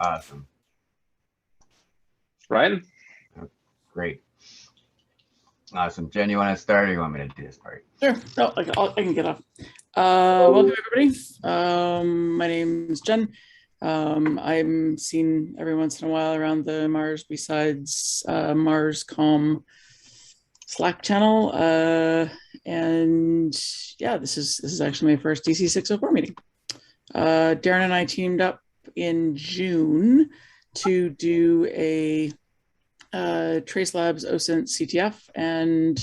Awesome. Ryan? Great. Awesome. Jen, you want to start or you want me to do this part? Sure. No, I can get off. Welcome, everybody. My name is Jen. I'm seen every once in a while around the Mars Besides Mars.com Slack channel. And yeah, this is actually my first DC604 meeting. Darren and I teamed up in June to do a Tracelabs OSINT CTF, and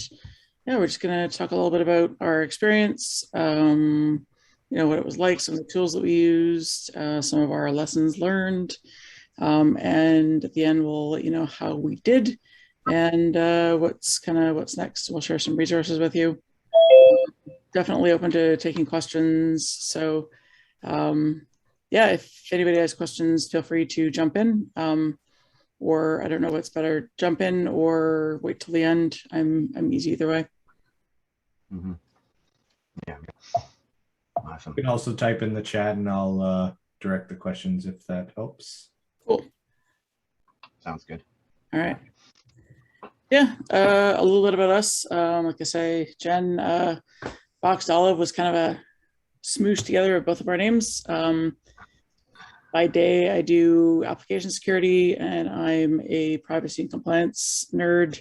yeah, we're just going to talk a little bit about our experience, what it was like, some of the tools that we used, some of our lessons learned, and at the end we'll let you know how we did and what's next. We'll share some resources with you. Definitely open to taking questions. So yeah, if anybody has questions, feel free to jump in. Or I don't know what's better, jump in or wait till the end. I'm easy either way. Mm-hmm. Yeah. Awesome. You can also type in the chat and I'll direct the questions if that helps. Cool. Sounds good. All right. Yeah, a little bit about us. Like I say, Jen, Boxed Olive was kind of a smoosh together of both of our names. By day, I do application security, and I'm a privacy and compliance nerd,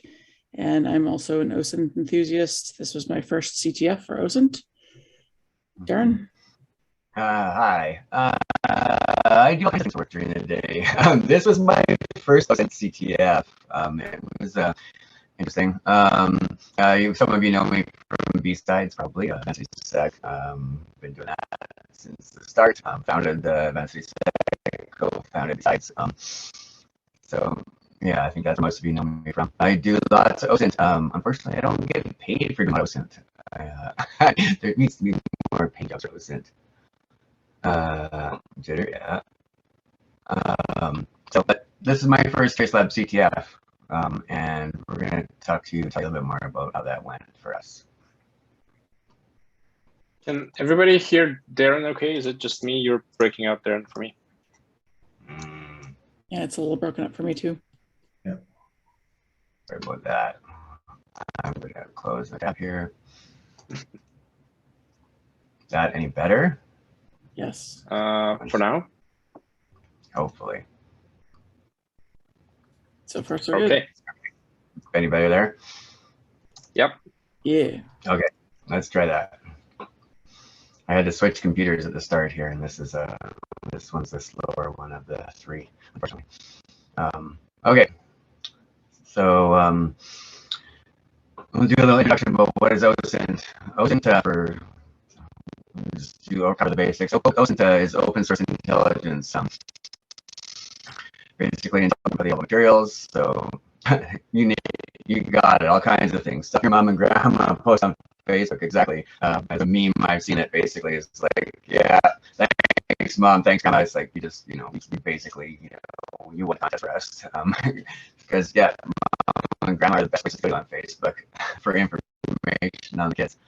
and I'm also an OSINT enthusiast. This was my first CTF for OSINT. Darren? Hi. I do all kinds of work during the day. This was my first OSINT CTF. It was interesting. Some of you know me from B-Sides, probably. Sec. Been doing that since the start. Founded the Sec, co-founded B-Sides. So yeah, I think that's where most of you know me from. I do lots of OSINT. Unfortunately, I don't get paid for doing OSINT. There needs to be more paid jobs for OSINT. Jitter, yeah. But this is my first Tracelabs CTF. And we're going to tell you a little bit more about how that went for us. Can everybody hear Darren okay? Is it just me? You're breaking out, Darren, for me. Yeah, it's a little broken up for me too. Yeah. Sorry about that. I'm going to close the tab here. Is that any better? Yes. For now? Hopefully. So far, so okay. Good. Any better there? Yep. Yeah. Okay, let's try that. I had to switch computers at the start here, and this one's the slower one of the three, unfortunately. Okay, so we'll do a little introduction about what is OSINT. OSINT, for just to cover the basics. OSINT is open source intelligence. Basically, available materials. So you got it. All kinds of things. Stuff your mom and grandma post on Facebook. Exactly. As a meme, I've seen it. Basically, it's like, yeah, thanks mom, thanks grandma. It's like we basically, you want contest for us, because yeah, mom and grandma are the best places to go on Facebook for information on the kids.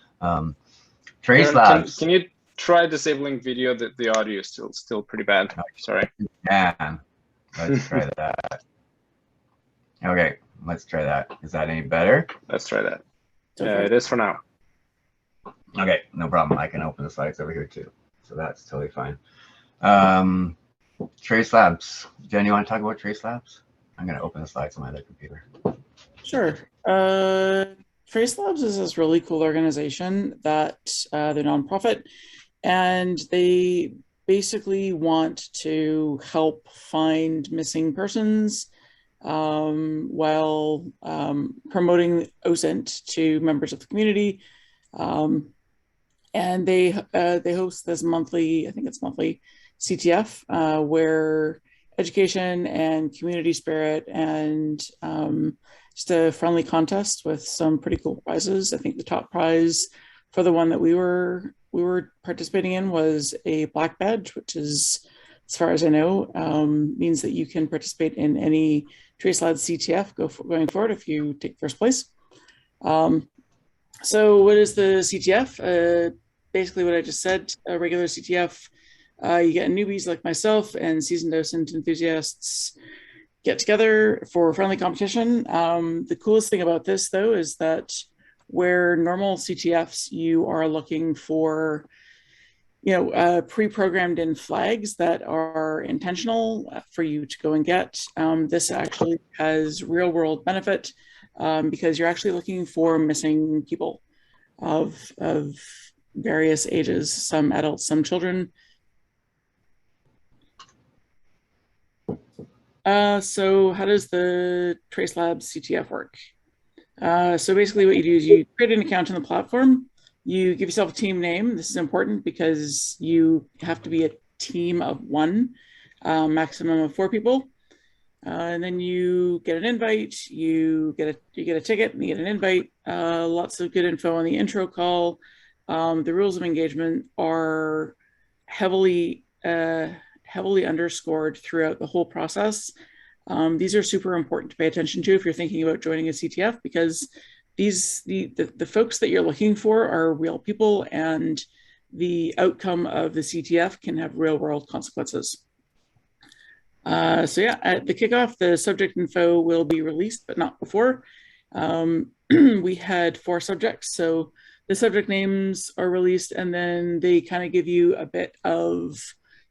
Tracelabs. Can you try disabling video? The audio is still pretty bad. Sorry. Yeah. Let's try that. Okay, let's try that. Is that any better? Let's try that. It is for now. Okay, no problem. I can open the slides over here too. So that's totally fine. Tracelabs. Jen, you want to talk about Tracelabs? I'm going to open the slides on my other computer. Sure. Tracelabs is this really cool organization that they're nonprofit, and they basically want to help find missing persons while promoting OSINT to members of the community. And they host this monthly, I think it's monthly, CTF, where education and community spirit and just a friendly contest with some pretty cool prizes. I think the top prize for the one that we were participating in was a black badge, which is, as far as I know, means that you can participate in any Tracelabs CTF going forward if you take first place. So what is the CTF? Basically what I just said, a regular CTF You get newbies like myself and seasoned OSINT enthusiasts get together for friendly competition. The coolest thing about this, though, is that where normal CTFs, you are looking for pre-programmed in flags that are intentional for you to go and get. This actually has real world benefit because you're actually looking for missing people of various ages, some adults, some children. So how does the Tracelabs CTF work? So basically what you do is you create an account on the platform. You give yourself a team name. This is important because you have to be a team of one, maximum of 4 people. And then you get an invite, you get a ticket, and you get an invite. Lots of good info on the intro call. The rules of engagement are heavily underscored throughout the whole process. These are super important to pay attention to if you're thinking about joining a CTF, because the folks that you're looking for are real people, and the outcome of the CTF can have real world consequences. So yeah, at the kickoff, the subject info will be released, but not before. We had 4 subjects, so the subject names are released, and then they kind of give you a bit of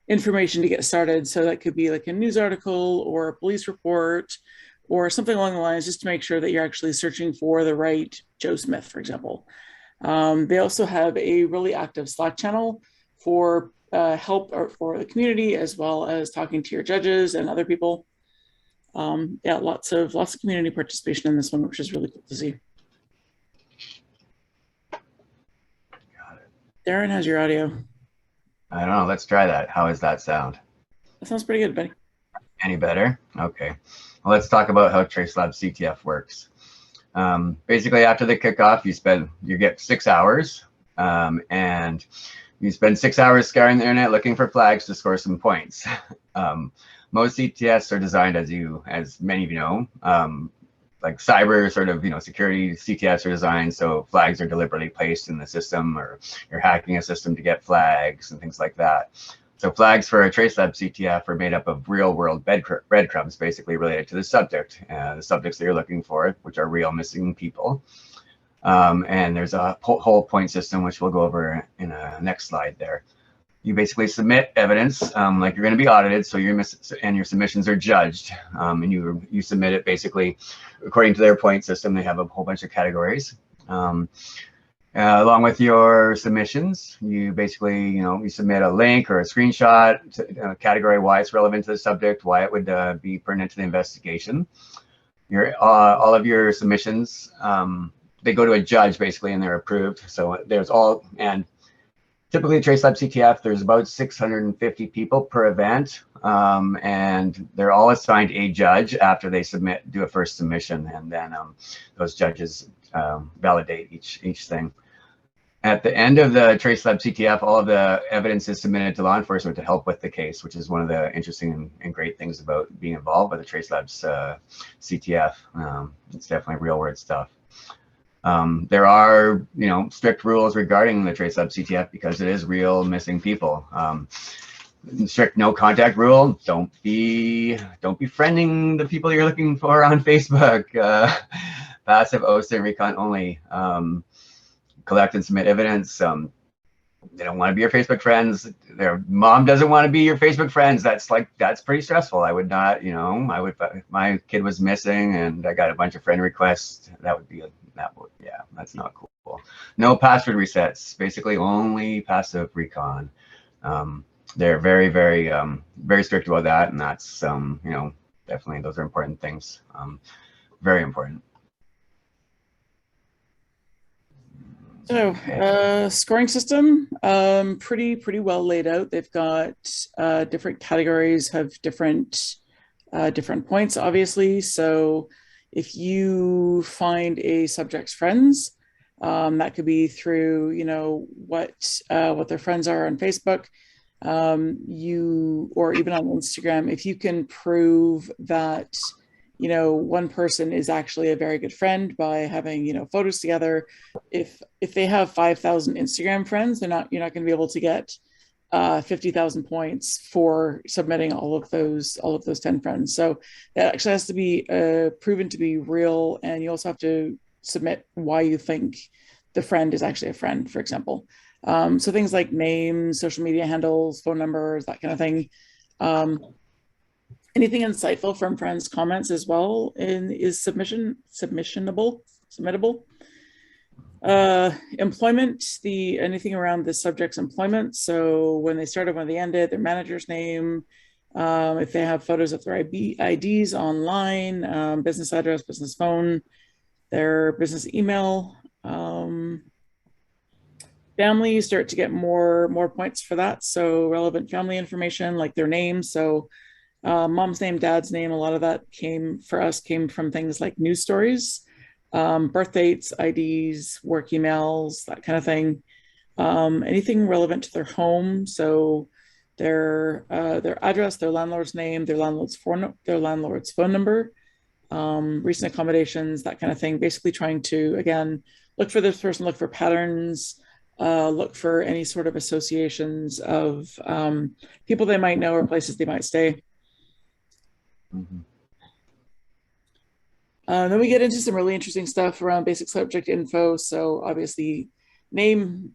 information to get started. So that could be like a news article or a police report or something along the lines, just to make sure that you're actually searching for the right Joe Smith, for example. They also have a really active Slack channel for help or for the community, as well as talking to your judges and other people. Yeah, lots of community participation in this one, which is really cool to see. Got it. Darren, how's your audio? I don't know. Let's try that. How does that sound? That sounds pretty good, buddy. Any better? Okay. Well, let's talk about how Tracelabs CTF works. Basically, after the kickoff, you get 6 hours, and you spend 6 hours scouring the internet looking for flags to score some points. Most CTFs are designed, as many of you know, like cyber sort of, security CTFs are designed so flags are deliberately placed in the system, or you're hacking a system to get flags and things like that. So flags for a Tracelabs CTF are made up of real world breadcrumbs, basically related to the subject, the subjects that you're looking for, which are real missing people. And there's a whole point system, which we'll go over in a next slide there. You basically submit evidence, like you're going to be audited, so your submissions are judged, and you submit it basically according to their point system. They have a whole bunch of categories. Along with your submissions, you basically, you submit a link or a screenshot, to, category why it's relevant to the subject, why it would be pertinent to the investigation. All of your submissions, they go to a judge basically, and they're approved. So and typically Tracelabs CTF, there's about 650 people per event, and they're all assigned a judge after they do a first submission, and then those judges validate each thing. At the end of the Tracelabs CTF, all of the evidence is submitted to law enforcement to help with the case, which is one of the interesting and great things about being involved with the Tracelabs CTF. It's definitely real world stuff. There are, strict rules regarding the Tracelabs CTF because it is real missing people. Strict no contact rule. Don't be friending the people you're looking for on Facebook. Passive OSINT recount only. Collect and submit evidence. They don't want to be your Facebook friends. Their mom doesn't want to be your Facebook friends. That's pretty stressful. I would not, if my kid was missing and I got a bunch of friend requests, yeah, that's not cool. No password resets, basically only passive recon. They're very, very, very strict about that. And that's, definitely those are important things. Very important. So scoring system, pretty well laid out. They've got different categories, have different points, obviously. So if you find a subject's friends, that could be through, what their friends are on Facebook, or even on Instagram. If you can prove that, one person is actually a very good friend by having, photos together. If they have 5,000 Instagram friends, you're not going to be able to get 50,000 points for submitting all of those 10 friends. So that actually has to be proven to be real, and you also have to submit why you think the friend is actually a friend, for example. So things like names, social media handles, phone numbers, that kind of thing. Anything insightful from friends' comments as well is submittable. Employment, anything around the subject's employment. So when they started, when they ended, their manager's name, if they have photos of their IDs online, business address, business phone, their business email. Family, you start to get more points for that. So relevant family information like their name. So mom's name, dad's name, a lot of that came from things like news stories, birth dates, IDs, work emails, that kind of thing. Anything relevant to their home. So their address, their landlord's name, their landlord's phone number, recent accommodations, that kind of thing. Basically trying to, again, look for this person, look for patterns, look for any sort of associations of people they might know or places they might stay. Mm-hmm. Then we get into some really interesting stuff around basic subject info. So obviously, name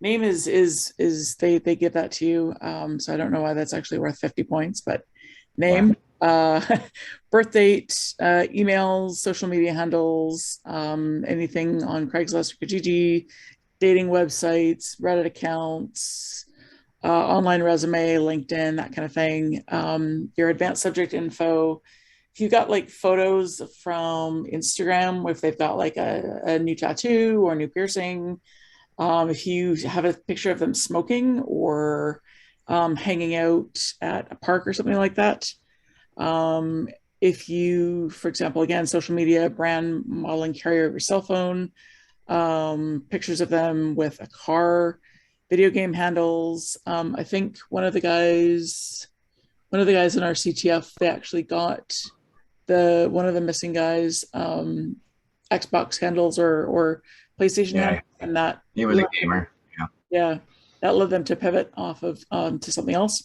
is they give that to you. So I don't know why that's actually worth 50 points, but name, birth date, emails, social media handles, anything on Craigslist or Kijiji, dating websites, Reddit accounts, online resume, LinkedIn, that kind of thing. Your advanced subject info. If you've got like photos from Instagram, if they've got like a new tattoo or a new piercing, if you have a picture of them smoking or hanging out at a park or something like that. If you, for example, again, social media, brand, model, and carrier of your cell phone, pictures of them with a car, video game handles. I think one of the guys in our CTF, they actually got one of the missing guys Xbox handles or PlayStation handles, and that he was a gamer. Yeah, that led them to pivot off of to something else.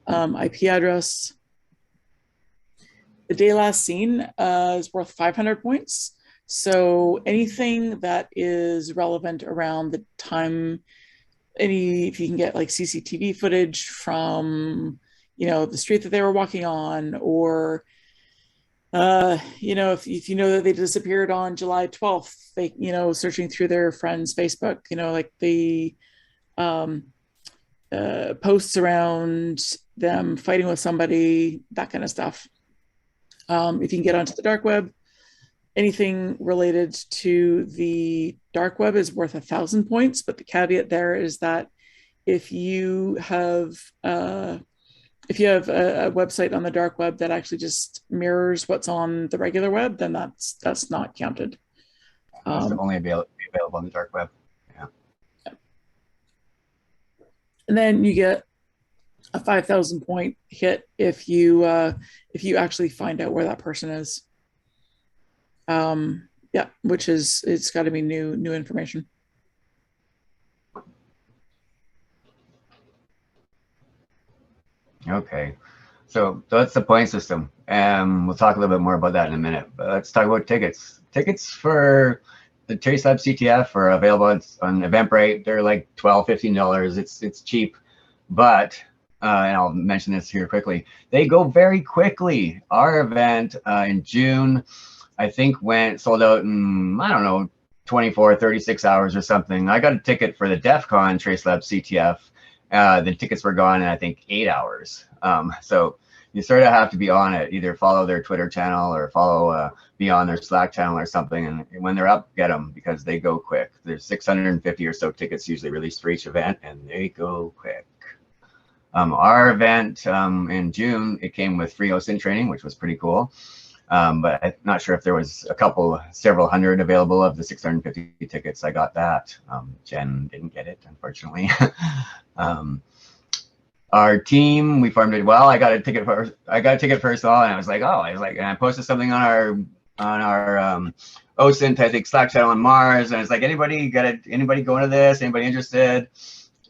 IP address. The day last seen is worth 500 points. So anything that is relevant around the time, if you can get like CCTV footage from, the street that they were walking on, or, if you know that they disappeared on July 12th, they, searching through their friends' Facebook, like the posts around them fighting with somebody, that kind of stuff. If you can get onto the dark web, anything related to the dark web is worth 1,000 points, but the caveat there is that if you have a website on the dark web that actually just mirrors what's on the regular web, then that's not counted. It's only available on the dark web. Yeah. And then you get a 5,000 point hit if you actually find out where that person is. Which is, it's got to be new information. Okay, so that's the point system, and we'll talk a little bit more about that in a minute. But let's talk about tickets. Tickets for the Tracelabs CTF are available on Eventbrite. They're like $12, $15. It's cheap, but and I'll mention this here quickly. They go very quickly. Our event in June, I think, sold out in, I don't know, 24, 36 hours or something. I got a ticket for the DefCon Tracelabs CTF. The tickets were gone in, I think, 8 hours. So you sort of have to be on it. Either follow their Twitter channel or be on their Slack channel or something. And when they're up, get them, because they go quick. There's 650 or so tickets usually released for each event, and they go quick. Our event in June, it came with free OSINT training, which was pretty cool. But I'm not sure if there was several hundred available of the 650 tickets. I got that. Jenn didn't get it, unfortunately. Our team, we farmed it well. I got a ticket first of all, and and I posted something on our OSINT, I think, Slack channel on Mars, and it's like, anybody going to this? Anybody interested?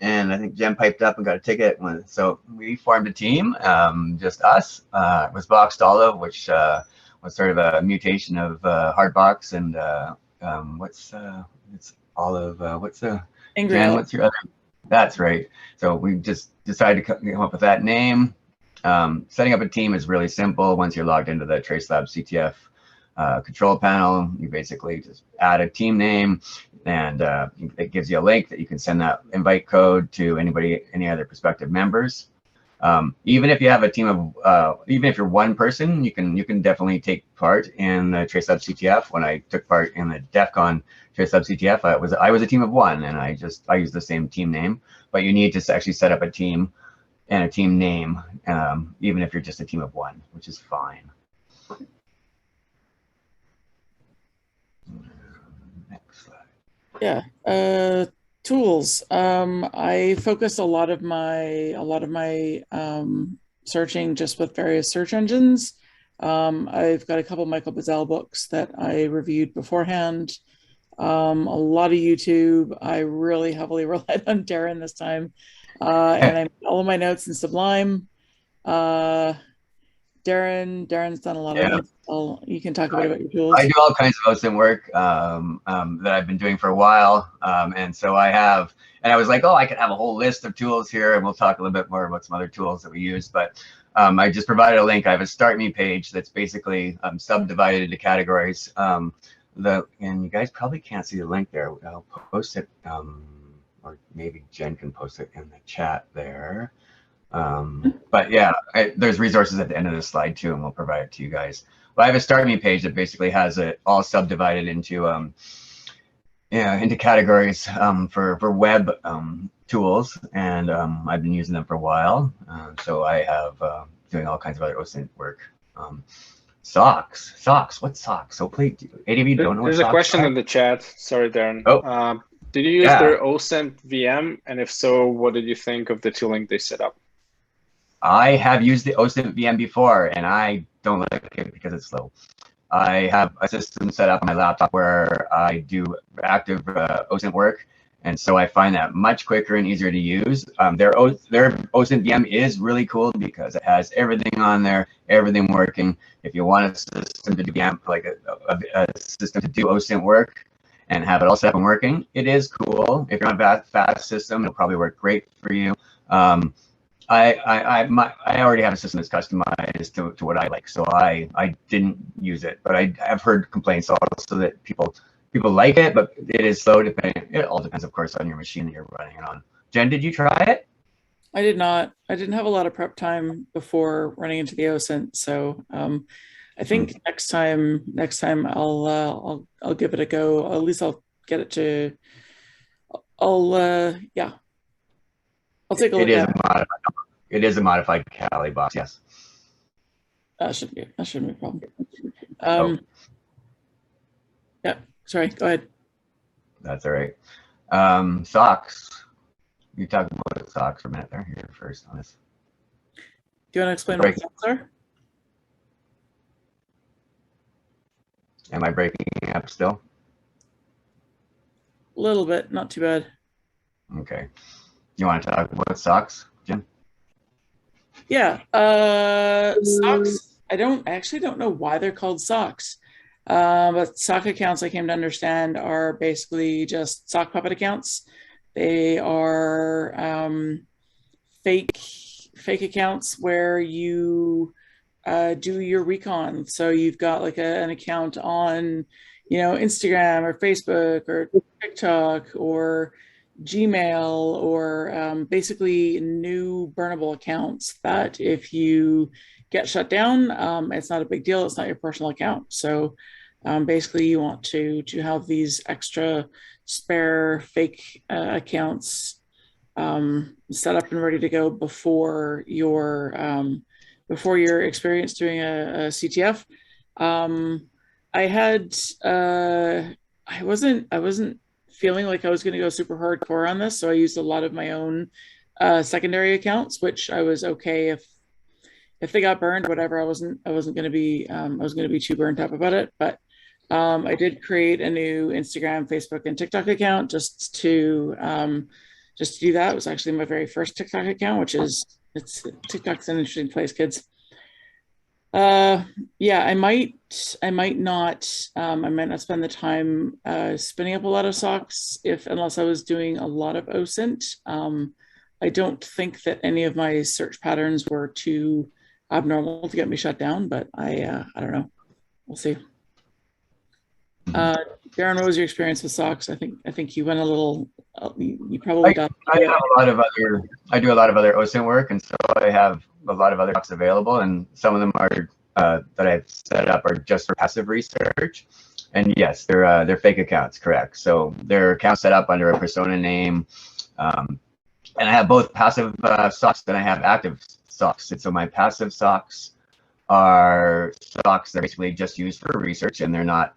and I think Jenn piped up and got a ticket. So we formed a team, just us. It was Boxed Olive, which was sort of a mutation of Hardbox, and it's Olive. Angry Jenn, Olive. what's your other? That's right. So we just decided to come up with that name. Setting up a team is really simple. Once you're logged into the Tracelabs CTF control panel, you basically just add a team name, and it gives you a link that you can send that invite code to any other prospective members. Even if you have a team of, even if you're one person, you can definitely take part in the Tracelabs CTF. When I took part in the DefCon Tracelabs CTF, I was a team of one, and I used the same team name. But you need to actually set up a team and a team name, even if you're just a team of one, which is fine. Next slide. Yeah. Tools. I focused a lot of my searching just with various search engines. I've got a couple Michael Bazzell books that I reviewed beforehand. A lot of YouTube. I really heavily relied on Darren this time, and I made all of my notes in Sublime. Darren's done a lot of things. You can talk a bit about your tools. I do all kinds of OSINT work that I've been doing for a while, and so I was like, oh, I could have a whole list of tools here, and we'll talk a little bit more about some other tools that we use. But I just provided a link. I have a Start Me page that's basically subdivided into categories. And you guys probably can't see the link there. I'll post it, or maybe Jenn can post it in the chat there. But yeah, there's resources at the end of this slide too, and we'll provide it to you guys. But I have a Start Me page that basically has it all subdivided into categories for web tools, and I've been using them for a while. So I have doing all kinds of other OSINT work. Socks. What's socks? So please, any of you don't know what There's socks a question are? in the chat. Sorry, Darren. Oh. Did you use their OSINT VM? And if so, what did you think of the tooling they set up? I have used the OSINT VM before, and I don't like it because it's slow. I have a system set up on my laptop where I do active OSINT work, and so I find that much quicker and easier to use. Their OSINT VM is really cool because it has everything on there, everything working. If you want a system to do VM, like a system to do OSINT work and have it all set up and working, it is cool. If you're on a fast system, it'll probably work great for you. I already have a system that's customized to what I like, so I didn't use it, but I have heard complaints also that people like it, but it is slow. It all depends, of course, on your machine that you're running it on. Jenn, did you try it? I did not. I didn't have a lot of prep time before running into the OSINT, so I think next time I'll give it a go. At least I'll get it to. I'll take a look at it. It is a modified Kali box, yes. That shouldn't be a problem. Yeah, sorry, go ahead. That's all right. Socks. You talk about socks for a minute there. Here first on this. Do you want to explain what socks are? Am I breaking up still? A little bit, not too bad. Okay. You want to talk about socks, Jenn? Yeah, socks. I actually don't know why they're called socks, but sock accounts, I came to understand, are basically just sock puppet accounts. They are fake accounts where you do your recon. So you've got like an account on, Instagram or Facebook or TikTok or Gmail, or basically new burnable accounts that if you get shut down, it's not a big deal. It's not your personal account. So basically you want to have these extra spare fake accounts set up and ready to go before your experience doing a CTF. I wasn't feeling like I was going to go super hardcore on this, so I used a lot of my own secondary accounts, which I was okay if they got burned, whatever. I wasn't going to be too burnt up about it, but I did create a new Instagram, Facebook, and TikTok account just to just to do that. It was actually my very first TikTok account, which is, TikTok's an interesting place, kids. Yeah, I might not spend the time spinning up a lot of socks unless I was doing a lot of OSINT. I don't think that any of my search patterns were too abnormal to get me shut down, but I don't know. We'll see. Darren, what was your experience with socks? I think you went a little. You probably got. I do a lot of other OSINT work, and so I have a lot of other socks available, and some of them are that I've set up are just for passive research. And yes, they're fake accounts, correct? So they're accounts set up under a persona name, and I have both passive socks and I have active socks. And so my passive socks are socks that are basically just used for research, and they're not.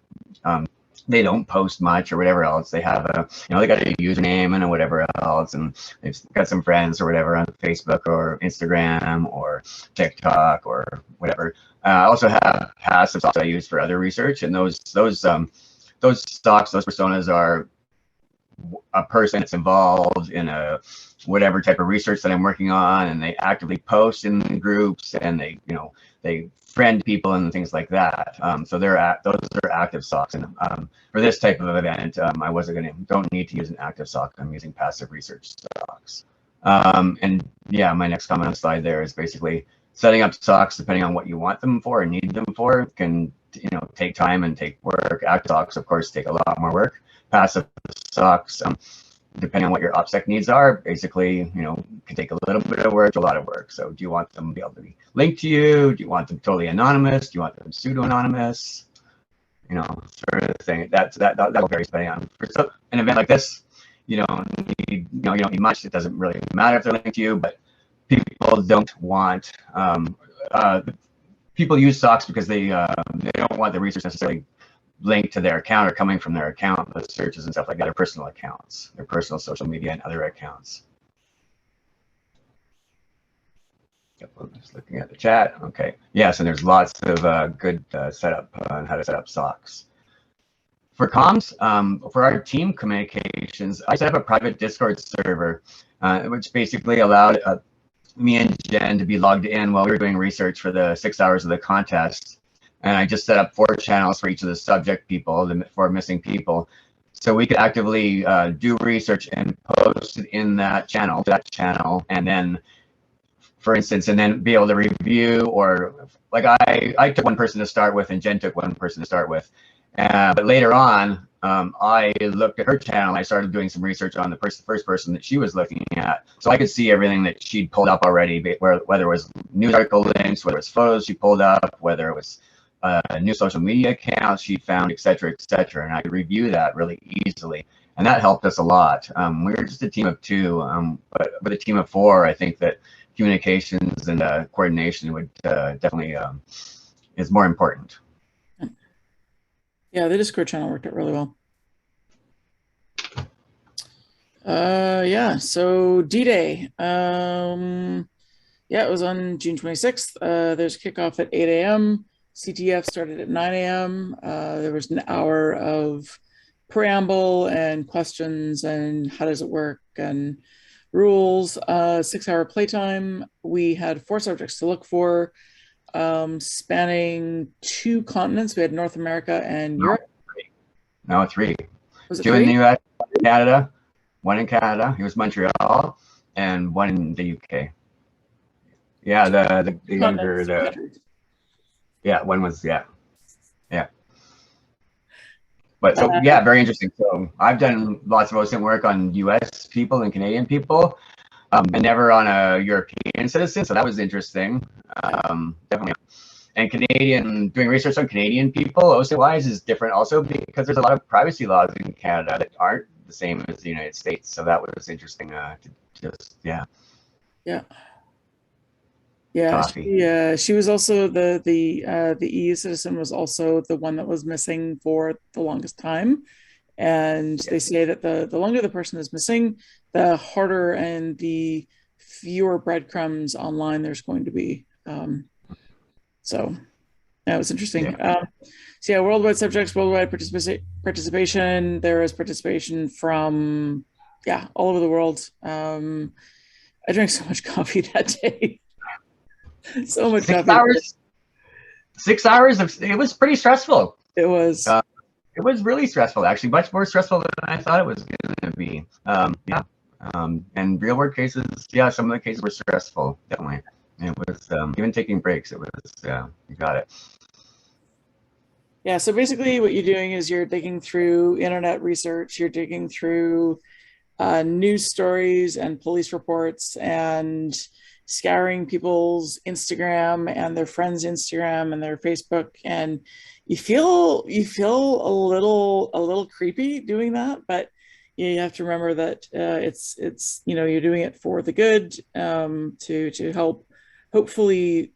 They don't post much or whatever else. They have they got a username and whatever else, and they've got some friends or whatever on Facebook or Instagram or TikTok or whatever. I also have passive socks I use for other research, and those stocks, those personas are a person that's involved in a whatever type of research that I'm working on, and they actively post in groups, and they friend people and things like that. So those are active socks, and for this type of event, don't need to use an active sock. I'm using passive research socks. And yeah, my next comment on the slide there is basically setting up socks depending on what you want them for and need them for can take time and take work. Active socks, of course, take a lot more work. Passive socks, depending on what your OPSEC needs are, basically, can take a little bit of work to a lot of work. So do you want them to be able to be linked to you? Do you want them totally anonymous? Do you want them pseudo-anonymous? Sort of thing. That'll vary depending on. For an event like this, you don't need much. It doesn't really matter if they're linked to you, but people don't want people use socks because they don't want the research necessarily linked to their account or coming from their account, the searches and stuff like that, their personal accounts, their personal social media and other accounts. Yep, I'm just looking at the chat. Okay, yes, and there's lots of good setup on how to set up socks. For comms, for our team communications, I set up a private Discord server, which basically allowed me and Jen to be logged in while we were doing research for the 6 hours of the contest. And I just set up 4 channels for each of the subject people, the 4 missing people. So we could actively do research and post it in that channel, and then, for instance, and then be able to review, or like I took one person to start with and Jen took one person to start with. But later on, I looked at her channel. I started doing some research on the first person that she was looking at. So I could see everything that she'd pulled up already, whether it was news article links, whether it was photos she pulled up, whether it was new social media accounts she found, et cetera, and I could review that really easily, and that helped us a lot. We were just a team of 2, but with a team of 4, I think that communications and coordination would definitely is more important. Yeah, the Discord channel worked out really well. Yeah, so D-Day. Yeah, it was on June 26th. There's a kickoff at 8 a.m. CTF started at 9 a.m. There was an hour of preamble and questions and how does it work and rules. 6-hour playtime. We had 4 subjects to look for, spanning 2 continents. We had North America and Europe. No, 3. Was it 2 3? in the US, 1 in Canada. 1 in Canada. It was Montreal, and 1 in the UK. Yeah, the younger yeah, 1 was yeah. But so yeah, very interesting. So I've done lots of OSINT work on US people and Canadian people, and never on a European citizen. So that was interesting. Definitely. And doing research on Canadian people, OSINT-wise, is different also because there's a lot of privacy laws in Canada that aren't the same as the United States. So that was interesting to just, yeah. She was also the EU citizen was also the one that was missing for the longest time. And they say that the longer the person is missing, the harder and the fewer breadcrumbs online there's going to be. So that was interesting. So yeah, worldwide subjects, worldwide participation. There was participation from yeah, all over the world. I drank so much coffee that day. So much 6 coffee. hours. 6 hours of it was pretty stressful. It was. It was really stressful, actually, much more stressful than I thought it was going to be. Yeah. And real world cases, yeah, some of the cases were stressful, definitely. It was even taking breaks. It was, you got it. Yeah, so basically what you're doing is you're digging through internet research, you're digging through news stories and police reports and scouring people's Instagram and their friends' Instagram and their Facebook, and you feel a little creepy doing that, but you have to remember that it's you're doing it for the good, to help hopefully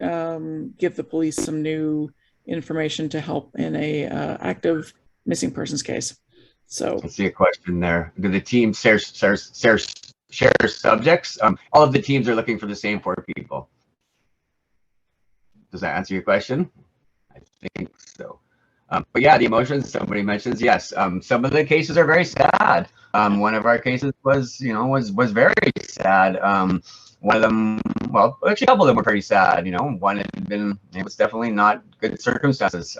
give the police some new information to help in a active missing persons case. So I see a question there. Do the team share subjects? All of the teams are looking for the same 4 people. Does that answer your question? I think so. But yeah, the emotions somebody mentions, yes. Some of the cases are very sad. One of our cases was, was very sad. One of them, well, actually a couple of them were pretty sad. One had been, it was definitely not good circumstances.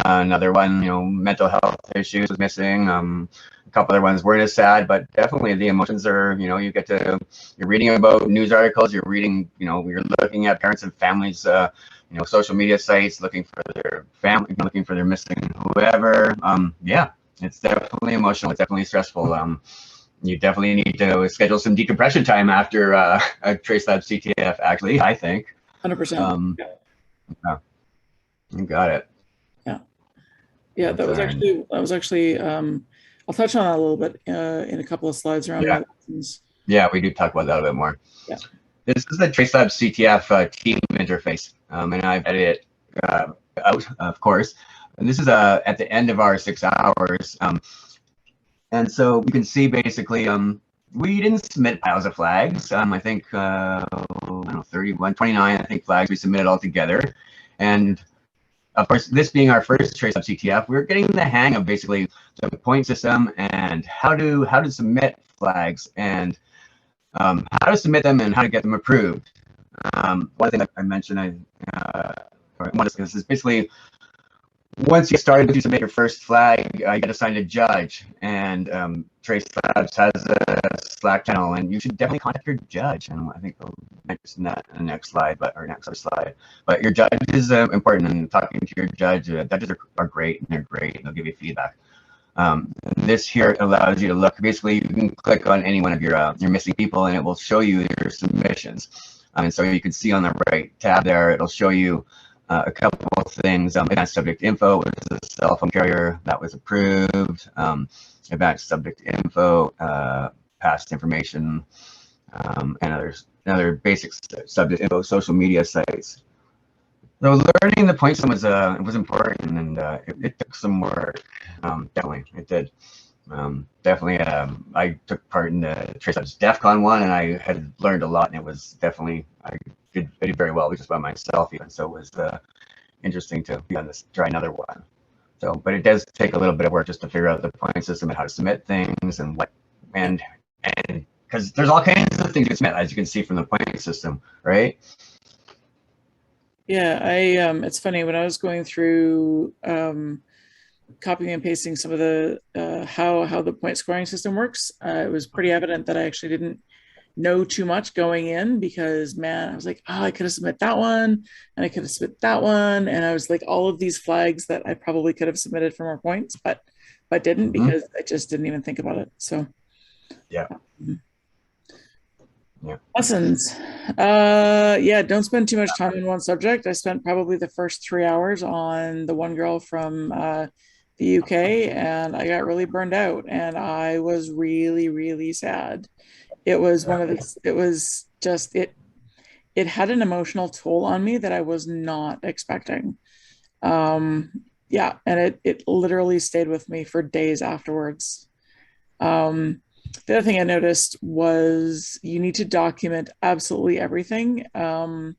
Another one, mental health issues was missing. A couple other ones weren't as sad, but definitely the emotions are, you're reading about news articles, you're reading, you're looking at parents and families, social media sites, looking for their family, looking for their missing whoever. Yeah, it's definitely emotional. It's definitely stressful. You definitely need to schedule some decompression time after a Tracelabs CTF, actually, I think. 100%. Yeah, you got it. Yeah, that was actually I'll touch on that a little bit in a couple of slides around my lessons. Yeah, we do talk about that a bit more. Yeah. This is the Tracelabs CTF team interface, and I've edited it out, of course. And this is at the end of our 6 hours. And so you can see basically we didn't submit piles of flags. I think, I don't know, 31, 29, I think, flags we submitted all together. And of course, this being our first Tracelabs CTF, we're getting the hang of basically the point system and how to submit flags and how to submit them and how to get them approved. One thing that I mentioned, I want to discuss is basically once you started to submit your first flag, you get assigned a judge, and Tracelabs has a Slack channel, and you should definitely contact your judge. And I think I'll mention that in the next slide, or next slide. But your judge is important, and talking to your judge, judges are great, and they're great, and they'll give you feedback. This here allows you to look. Basically, you can click on any one of your missing people, and it will show you your submissions. And so you can see on the right tab there, it'll show you a couple of things. Advanced subject info was a cell phone carrier that was approved. Advanced subject info, past information, and other basic subject info, social media sites. So learning the point system was important, and it took some work. Definitely, it did. Definitely, I took part in the Tracelabs DefCon1, and I had learned a lot, and it was definitely, I did very well just by myself even, so it was interesting to be on this, try another one. So, but it does take a little bit of work just to figure out the point system and how to submit things and what, and because there's all kinds of things you can submit, as you can see from the point system, right? Yeah, it's funny, when I was going through copying and pasting some of the how the point scoring system works, it was pretty evident that I actually didn't know too much going in, because man, I was like, oh, I could have submitted that one, and I could have submitted that one, and I was like, all of these flags that I probably could have submitted for more points, but didn't, because I just didn't even think about it. So yeah. Lessons. Yeah, don't spend too much time on one subject. I spent probably the first 3 hours on the one girl from the UK, and I got really burned out, and I was really sad. It was one of the, it was just, it had an emotional toll on me that I was not expecting. Yeah, and it literally stayed with me for days afterwards. The other thing I noticed was you need to document absolutely everything. Mind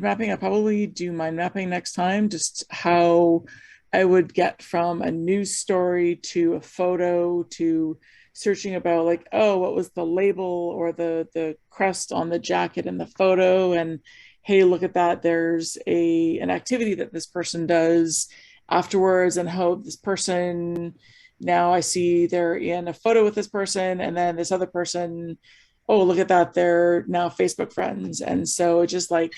mapping, I'll probably do mind mapping next time, just how I would get from a news story to a photo to searching about like, oh, what was the label or the crest on the jacket in the photo, and hey, look at that, there's an activity that this person does afterwards, and how this person, now I see they're in a photo with this person, and then this other person, oh, look at that, they're now Facebook friends. And so just like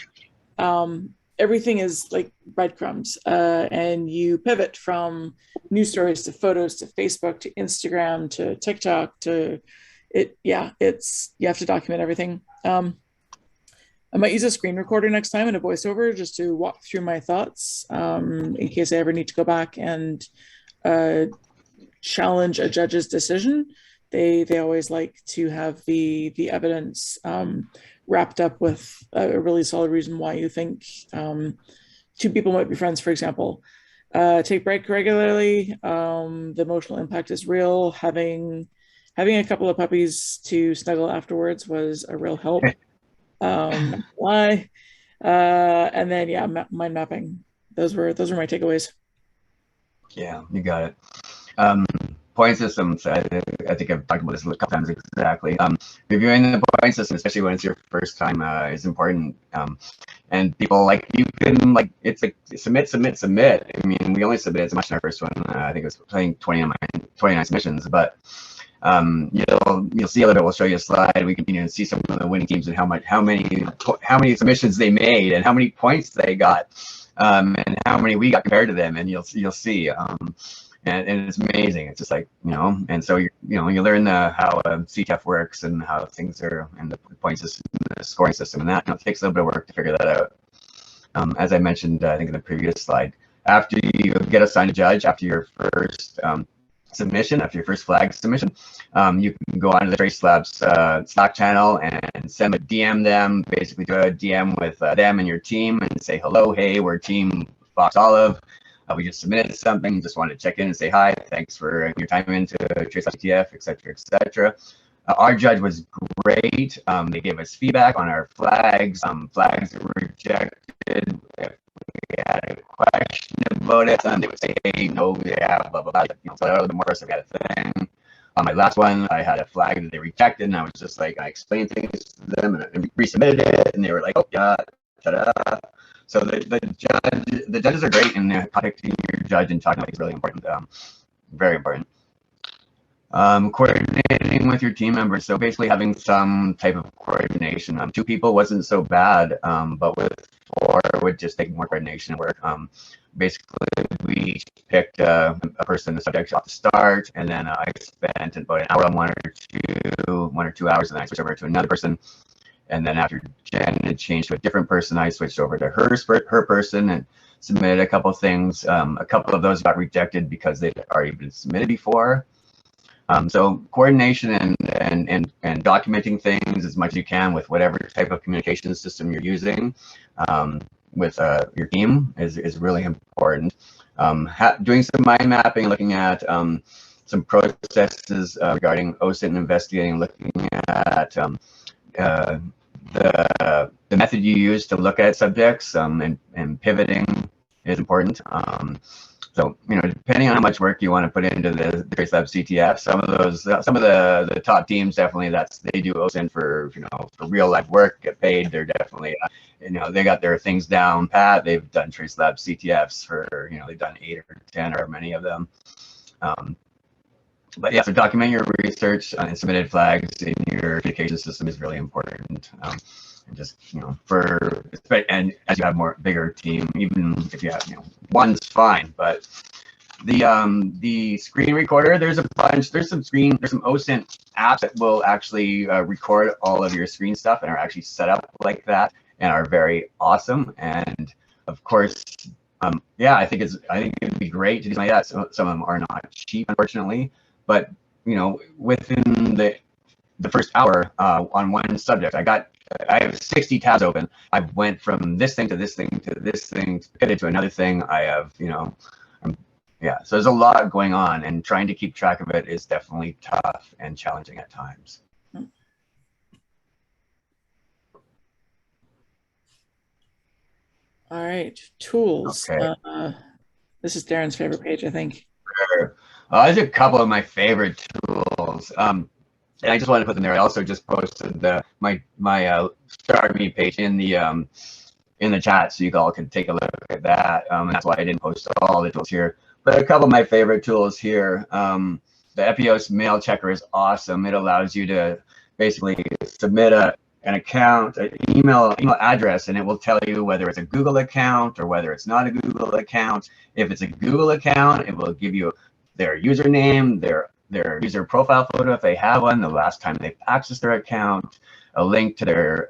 everything is like breadcrumbs, and you pivot from news stories to photos to Facebook to Instagram to TikTok to it. Yeah, it's, you have to document everything. I might use a screen recorder next time and a voiceover just to walk through my thoughts, in case I ever need to go back and challenge a judge's decision. They always like to have the evidence wrapped up with a really solid reason why you think two people might be friends, for example. Take break regularly. The emotional impact is real. Having a couple of puppies to snuggle afterwards was a real help. Why? And then yeah, mind mapping. Those were my takeaways. Yeah, you got it. Point systems, I think I've talked about this a couple times exactly. Reviewing the point system, especially when it's your first time, is important. And people, like, you can, like, it's like submit. I mean, we only submitted so much in our first one. I think it was playing 29 submissions, but you'll see a little bit. We'll show you a slide. We can see some of the winning teams and how many submissions they made and how many points they got, and how many we got compared to them. And you'll see. And it's amazing. It's just like, and so you learn how CTF works and how things are, and the point system, the scoring system, and that it takes a little bit of work to figure that out. As I mentioned, I think in the previous slide, after you get assigned a judge, after your first submission, after your first flag submission, you can go onto the Tracelabs Slack channel and send a DM them, basically do a DM with them and your team and say, hello, hey, we're Team Fox Olive. We just submitted something, just wanted to check in and say hi. Thanks for your time into Tracelabs CTF, etc. Our judge was great. They gave us feedback on our flags. Flags that were rejected. If we had a question about it, they would say, hey, no, yeah, blah, blah, blah. So a little bit more, so we had a thing. On my last one, I had a flag that they rejected, and I was just like, I explained things to them and resubmitted it, and they were like, oh, yeah, ta-da. So the judges are great, and contacting your judge and talking about it is really important, very important. Coordinating with your team members. So basically having some type of coordination. 2 people wasn't so bad, but with 4 would just take more coordination work. Basically, we each picked a person, a subject off the start, and then I spent about an hour on one or two hours, and then I switched over to another person. And then after Jen had changed to a different person, I switched over to her person and submitted a couple of things. A couple of those got rejected because they'd already been submitted before. So coordination and documenting things as much as you can with whatever type of communication system you're using with your team is really important. Doing some mind mapping, looking at some processes regarding OSINT and investigating, looking at the method you use to look at subjects, and pivoting is important. So depending on how much work you want to put into the Tracelabs CTF, some of the top teams definitely they do OSINT for for real life work, get paid. They're definitely they got their things down pat. They've done Tracelabs CTFs for they've done 8 or 10 or many of them. But yeah, so document your research and submitted flags in your communication system is really important. And just and as you have bigger team, even if you have one's fine. But the screen recorder, there's some OSINT apps that will actually record all of your screen stuff and are actually set up like that and are very awesome. And of course, yeah, I think it'd be great to do something like that. So some of them are not cheap, unfortunately. But within the first hour on one subject, I have 60 tabs open. I went from this thing to this thing to this thing, pivoted to another thing. I have yeah. So there's a lot going on, and trying to keep track of it is definitely tough and challenging at times. All right, tools. Okay. This is Darren's favorite page, I think. Sure. There's a couple of my favorite tools. tools. And I just wanted to put them there. I also just posted my Start Me page in the chat, so you all can take a look at that. And that's why I didn't post all the tools here. But a couple of my favorite tools here. The Epios mail checker is awesome. It allows you to basically submit an account, an email address, and it will tell you whether it's a Google account or whether it's not a Google account. If it's a Google account, it will give you their username, their user profile photo if they have one, the last time they've accessed their account, a link to their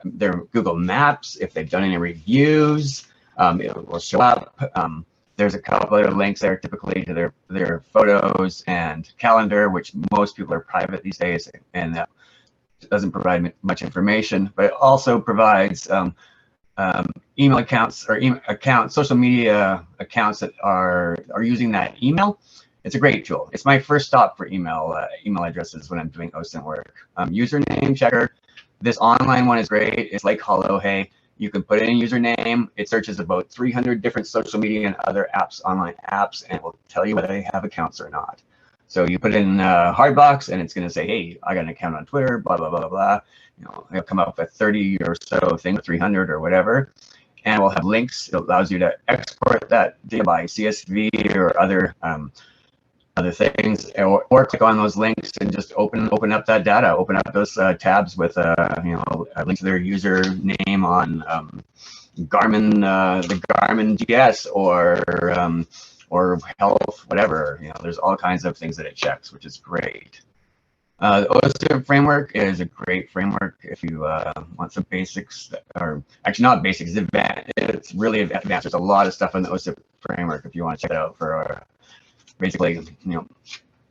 Google Maps if they've done any reviews. It will show up. There's a couple other links there, typically to their photos and calendar, which most people are private these days, and that doesn't provide much information. But it also provides email accounts or social media accounts that are using that email. It's a great tool. It's my first stop for email addresses when I'm doing OSINT work. Username checker. This online one is great. It's like Hello Hey. You can put in a username. It searches about 300 different social media and other apps, online apps, and it will tell you whether they have accounts or not. So you put in Hardbox, and it's going to say, hey, I got an account on Twitter, blah, blah, blah, blah. It'll come up with 30 or so things, 300 or whatever. And we'll have links. It allows you to export that data by CSV or other things, or click on those links and just open up that data, open up those tabs with a link to their username on Garmin, the Garmin GPS, or health, whatever. There's all kinds of things that it checks, which is great. The OSINT framework is a great framework if you want some basics, or actually not basics, it's really advanced. There's a lot of stuff in the OSINT framework if you want to check it out for basically,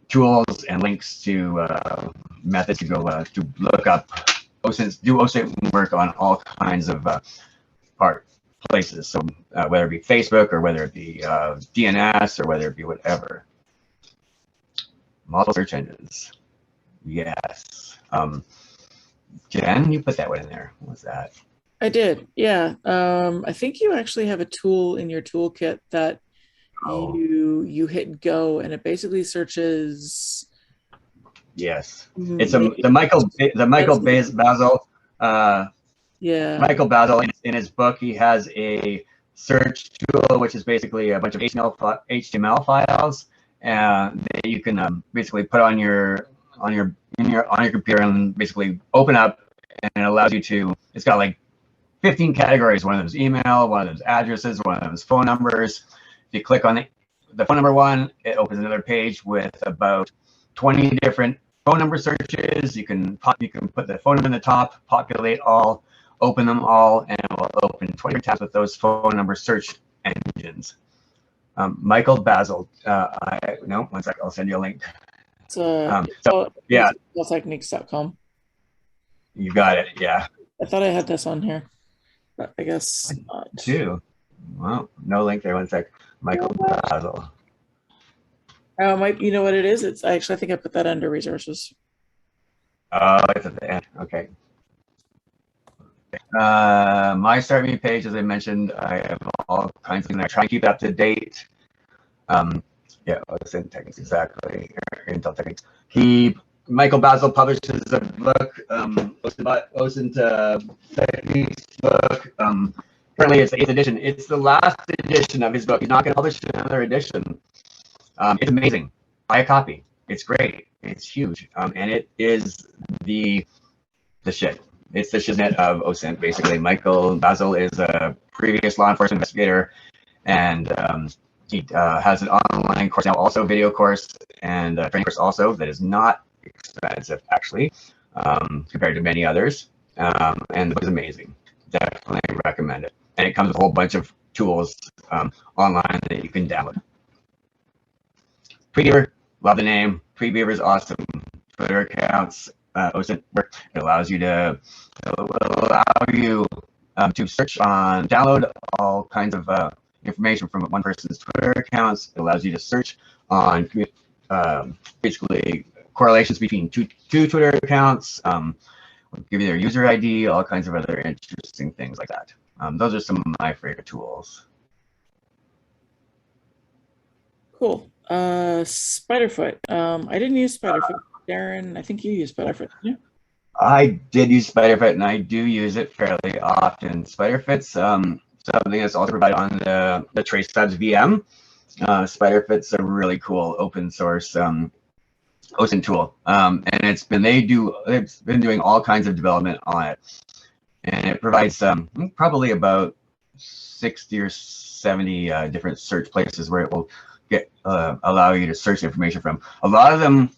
tools and links to methods to go to look up OSINT work on all kinds of places. So whether it be Facebook or whether it be DNS or whether it be whatever. Model search engines. Yes. Jen, you put that one in there. What was that? I did. Yeah. I think you actually have a tool in your toolkit that you hit go, and it basically searches. Yes, it's the Michael Basil. Yeah. Michael Basil, in his book, he has a search tool, which is basically a bunch of HTML files, and that you can basically put on your computer and basically open up, and it allows you to. It's got like 15 categories. One of them is email, one of them is addresses, one of them is phone numbers. If you click on the phone number one, it opens another page with about 20 different phone number searches. You can put the phone number in the top, populate all, open them all, and it will open 20 tabs with those phone number search engines. Michael Basil. No, one sec. I'll send you a link. Yeah. Techniques.com. You got it. Yeah. I thought I had this on here, but I guess not. Too. Well, no link there. One sec. Michael Basil. You know what it is? It's actually, I think I put that under resources. Oh, it's at the end. Okay. My Start Me page, as I mentioned, I have all kinds of things. I try and keep up to date. Yeah, OSINT techniques, exactly. Intel techniques. Michael Basil publishes a book, OSINT techniques book. Currently, it's the 8th edition. It's the last edition of his book. He's not going to publish another edition. It's amazing. Buy a copy. It's great. It's huge, and it is the shit. It's the shiznit of OSINT, basically. Michael Basil is a previous law enforcement investigator, and he has an online course now, also a video course and a training course also that is not expensive, actually, compared to many others. And the book is amazing. Definitely recommend it. And it comes with a whole bunch of tools online that you can download. Prebeaver, love the name. Prebeaver is awesome. Twitter accounts, OSINT work. It allows you to search on, download all kinds of information from one person's Twitter accounts. It allows you to search on basically correlations between two Twitter accounts. Give you their user ID, all kinds of other interesting things like that. Those are some of my favorite tools. Cool. Spiderfoot. I didn't use Spiderfoot. Darren, I think you use Spiderfit, didn't you? I did use Spiderfit, and I do use it fairly often. Spiderfit's something that's also provided on the Tracelabs VM. Spiderfit's a really cool open source OSINT tool, and it's been doing all kinds of development on it, and it provides probably about 60 or 70 different search places where it will allow you to search information from. A lot of them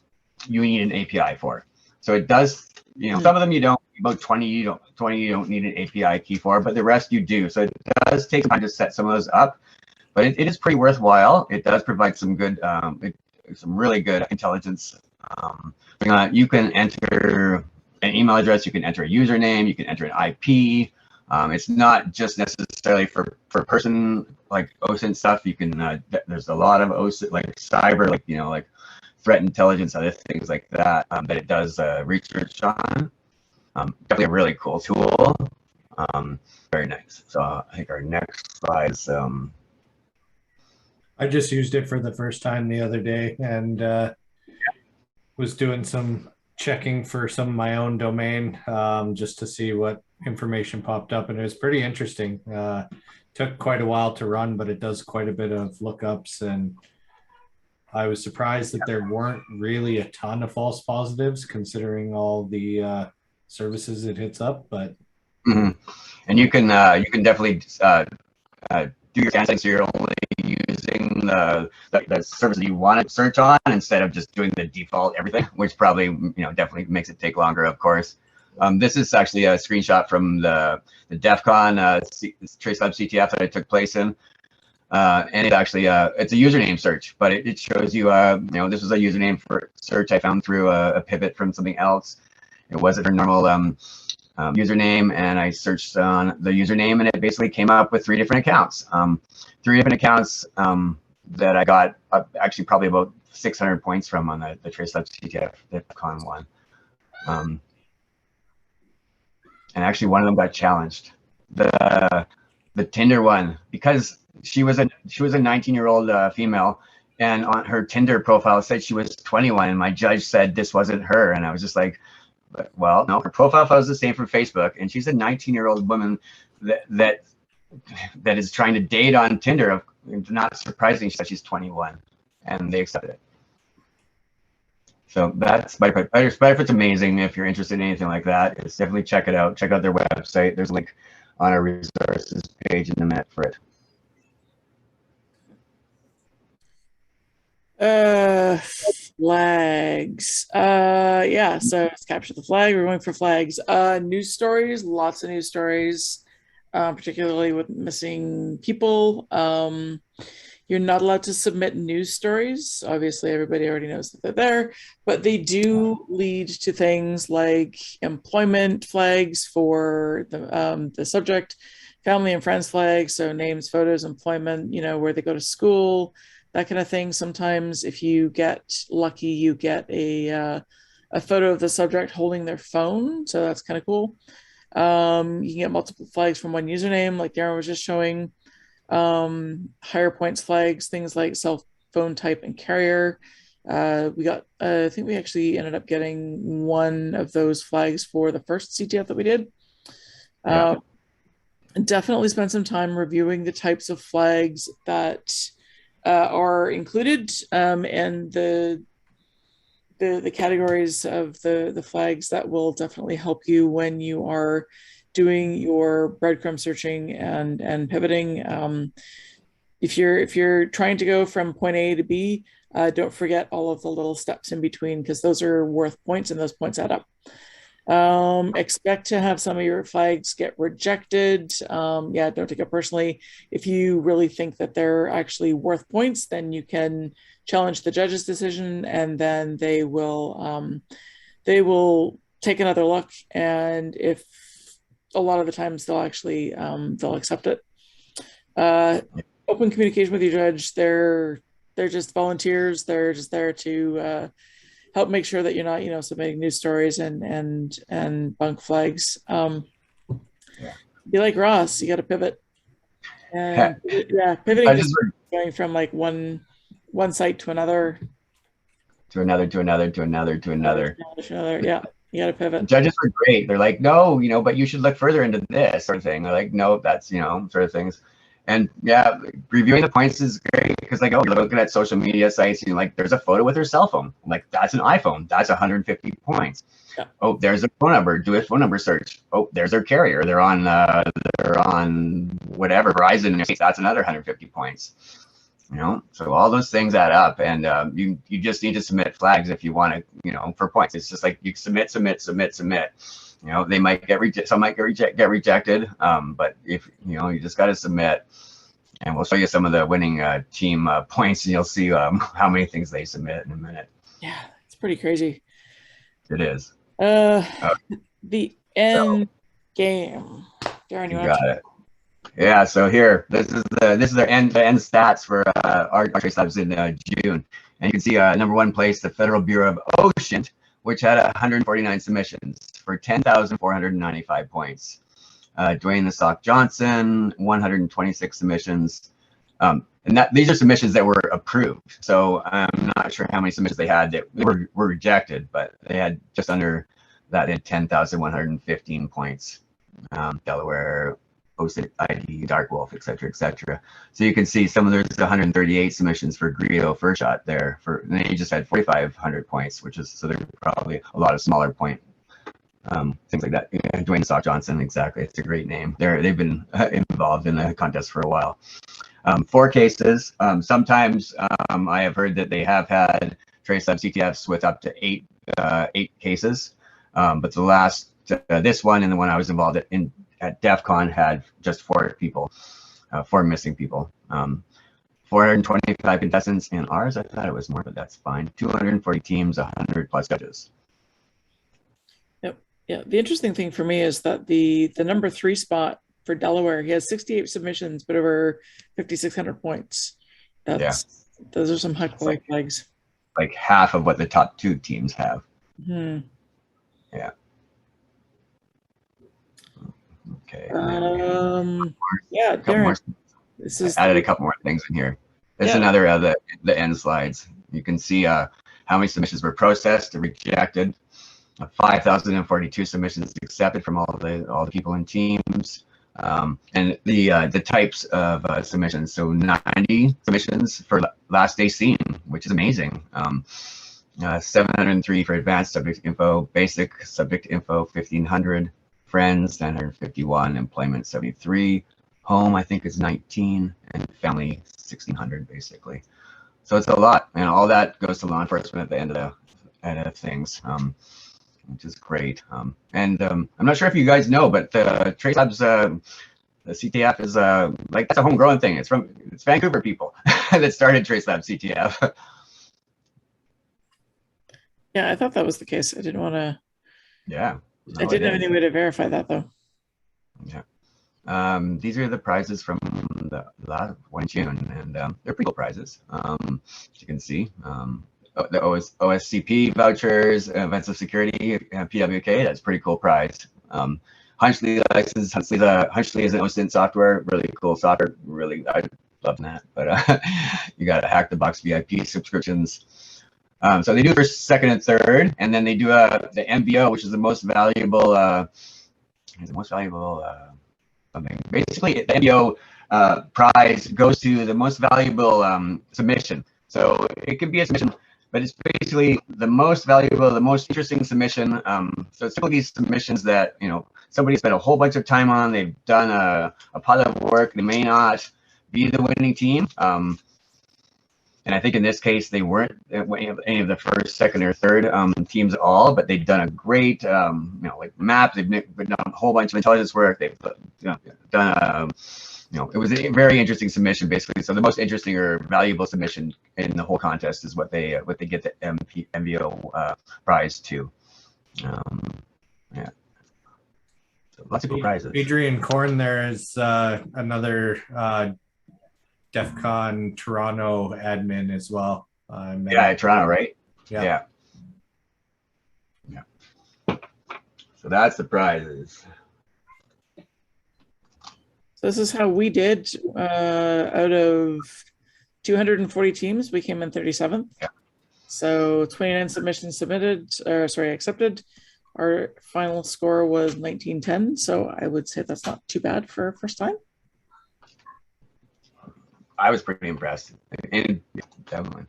you need an API for, so it does. Some of them you don't. About 20 you don't need an API key for, but the rest you do. So it does take time to set some of those up, but it is pretty worthwhile. It does provide some good, some really good intelligence. You can enter an email address, you can enter a username, you can enter an IP. It's not just necessarily for person like OSINT stuff. You can there's a lot of OSINT like cyber, like threat intelligence, other things like that that it does research on. Definitely a really cool tool. Very nice. So I think our next slide is. I just used it for the first time the other day and was doing some checking for some of my own domain just to see what information popped up, and it was pretty interesting. Took quite a while to run, but it does quite a bit of lookups, and I was surprised that there weren't really a ton of false positives considering all the services it hits up. But and you can definitely do your scan, so you're only using the service that you want to search on instead of just doing the default everything, which probably definitely makes it take longer, of course. This is actually a screenshot from the DefCon Tracelabs CTF that it took place in. And it actually it's a username search, but it shows you this was a username for search I found through a pivot from something else. It wasn't her normal username, and I searched on the username, and it basically came up with 3 different accounts. 3 different accounts that I got actually probably about 600 points from on the Tracelabs CTF DefCon 1. And actually one of them got challenged. The Tinder one, because she was a 19-year-old female, and on her Tinder profile said she was 21, and my judge said this wasn't her, and I was just like, well, no, her profile photo is the same from Facebook, and she's a 19-year-old woman that is trying to date on Tinder. Not surprising, she said she's 21, and they accepted it. So that's Spiderfit. Spiderfit's amazing. If you're interested in anything like that, it's definitely check it out. Check out their website. There's a link on our resources page in a minute for it. Flags. Yeah, so let's capture the flag. We're going for flags. News stories, lots of news stories, particularly with missing people. You're not allowed to submit news stories. Obviously, everybody already knows that they're there, but they do lead to things like employment flags for the subject, family and friends flags, so names, photos, employment, where they go to school, that kind of thing. Sometimes if you get lucky, you get a photo of the subject holding their phone, so that's kind of cool. You can get multiple flags from one username, like Darren was just showing. Higher points flags, things like cell phone type and carrier. We got, I think we actually ended up getting one of those flags for the first CTF that we did. Yeah. Definitely spend some time reviewing the types of flags that are included and the categories of the flags that will definitely help you when you are doing your breadcrumb searching and pivoting. If you're trying to go from point A to B, don't forget all of the little steps in between, because those are worth points and those points add up. Expect to have some of your flags get rejected. Yeah, don't take it personally. If you really think that they're actually worth points, then you can challenge the judge's decision, and then they will take another look. And if a lot of the times they'll actually they'll accept it. Open communication with your judge. They're just volunteers. They're just there to help make sure that you're not submitting news stories and bunk flags. Be like Ross, you got to pivot. And yeah, pivoting is going from like one site to another. to another, to another, to another, to another. Yeah, you got to pivot. Judges were great. They're like, no, but you should look further into this sort of thing. They're like, no, that's, sort of things. And yeah, reviewing the points is great because like, oh, you're looking at social media sites and like, there's a photo with her cell phone. I'm like, that's an iPhone. That's 150 points. Yeah. Oh, there's a phone number. Do a phone number search. Oh, there's their carrier. They're on whatever Verizon. That's another 150 points. So all those things add up, and you just need to submit flags if you want to, for points. It's just like you submit. They might get rejected. Some might get rejected. But if you just got to submit, and we'll show you some of the winning team points, and you'll see how many things they submit in a minute. Yeah, it's pretty crazy. It is. The end game. Darren, you got it. Yeah, so here, this is their end stats for our Tracelabs in June, and you can see number one place, the Federal Bureau of OSINT, which had 149 submissions for 10,495 points. Dwayne the Sock Johnson, 126 submissions, and these are submissions that were approved. So I'm not sure how many submissions they had that were rejected, but they had just under that at 10,115 points. Delaware, OSINT ID, Dark Wolf, etc., etc. So you can see some of there's 138 submissions for Griot First Shot there. And they just had 4,500 points, which is so there's probably a lot of smaller point things like that. Dwayne Sock Johnson, exactly. It's a great name. They've been involved in the contest for a while. 4 cases. Sometimes I have heard that they have had Tracelabs CTFs with up to 8 cases, but the last this one and the one I was involved in at DefCon had just 4 people, 4 missing people. 425 contestants in ours. I thought it was more, but that's fine. 240 teams, 100 plus judges. Yep. Yeah. The interesting thing for me is that the number 3 spot for Delaware, he has 68 submissions, but over 5,600 points. Those are some high quality flags. Like half of what the top 2 teams have. Hmm. Yeah. Okay. Yeah, Darren, I added a couple more things in here. There's another of the end slides. You can see how many submissions were processed or rejected. 5,042 submissions accepted from all the people in teams, and the types of submissions. So 90 submissions for last day seen, which is amazing. 703 for advanced subject info, basic subject info 1,500. Friends 951, employment 73, home I think is 19, and family 1,600 basically. So it's a lot, and all that goes to law enforcement at the end of things, which is great. And I'm not sure if you guys know, but the Tracelabs, the CTF is like that's a homegrown thing. It's Vancouver people that started Tracelabs CTF. Yeah, I thought that was the case. I didn't want to. Yeah. No, I didn't have any way to verify that though. Yeah. These are the prizes from the last one in June, and they're pretty cool prizes. As you can see, the OSCP vouchers, events of security, PWK. That's a pretty cool prize. Hunchly license. Hunchly is an OSINT software. Really cool software. Really, I love that. But you got to Hack the Box VIP subscriptions. So they do first, second, and third, and then they do the MBO, which is the most valuable. Something. Basically, the MBO prize goes to the most valuable submission. So it could be a submission, but it's basically the most valuable, the most interesting submission. So it's typically submissions that somebody spent a whole bunch of time on. They've done a pile of work. They may not be the winning team. And I think in this case, they weren't any of the first, second, or third teams at all, but they've done a great, like map. They've done a whole bunch of intelligence work. They've done, it was a very interesting submission, basically. So the most interesting or valuable submission in the whole contest is what they get the MVO prize to. Yeah. So lots of cool prizes. Adrian Korn there is another DefCon Toronto admin as well. Yeah, Toronto, right? Yeah. So that's the prizes. So this is how we did out of 240 teams. We came in 37th. Yeah. So 29 submissions submitted, or sorry, accepted. Our final score was 1910. So I would say that's not too bad for a first time. I was pretty impressed. And definitely.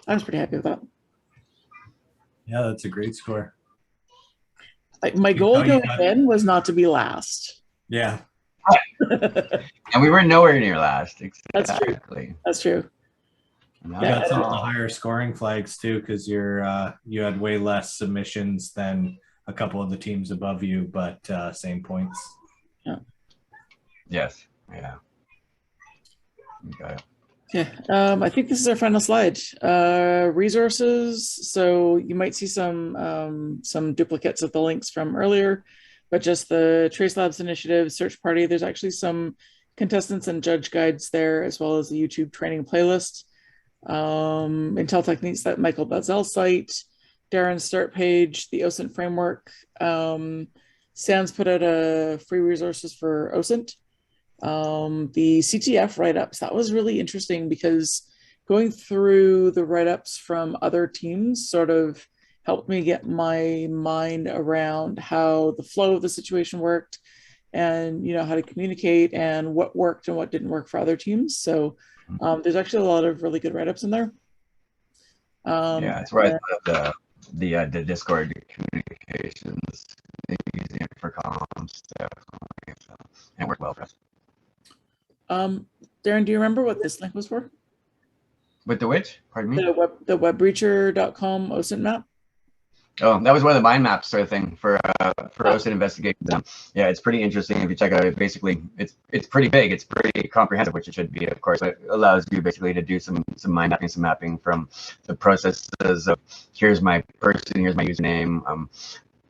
I was pretty happy with that. Yeah, that's a great score. Like my goal going in was not to be last. Yeah. And we were nowhere near last. Exactly. That's true. That's true. You got some of the higher scoring flags too, because you had way less submissions than a couple of the teams above you, but same points. Yeah. Yes. Yeah. Okay. Yeah. I think this is our final slide. Resources. So you might see some duplicates of the links from earlier, but just the Tracelabs initiative search party. There's actually some contestants and judge guides there, as well as the YouTube training playlist. Intel Techniques, that Michael Bazel's site, Darren's start page, the OSINT framework. Sam's put out a free resources for OSINT. The CTF write-ups, that was really interesting because going through the write-ups from other teams sort of helped me get my mind around how the flow of the situation worked and, you know, how to communicate and what worked and what didn't work for other teams. So there's actually a lot of really good write-ups in there. Yeah, that's where I thought the Discord communications, using it for comms, definitely. So, and it worked well for us. Darren, do you remember what this link was for? With the which? Pardon me? The webbreacher.com OSINT map? Oh, that was one of the mind maps sort of thing for OSINT investigations. Yeah, it's pretty interesting if you check out it. Basically, it's pretty big. It's pretty comprehensive, which it should be, of course. It allows you basically to do some mind mapping, some mapping from the processes of here's my person, here's my username,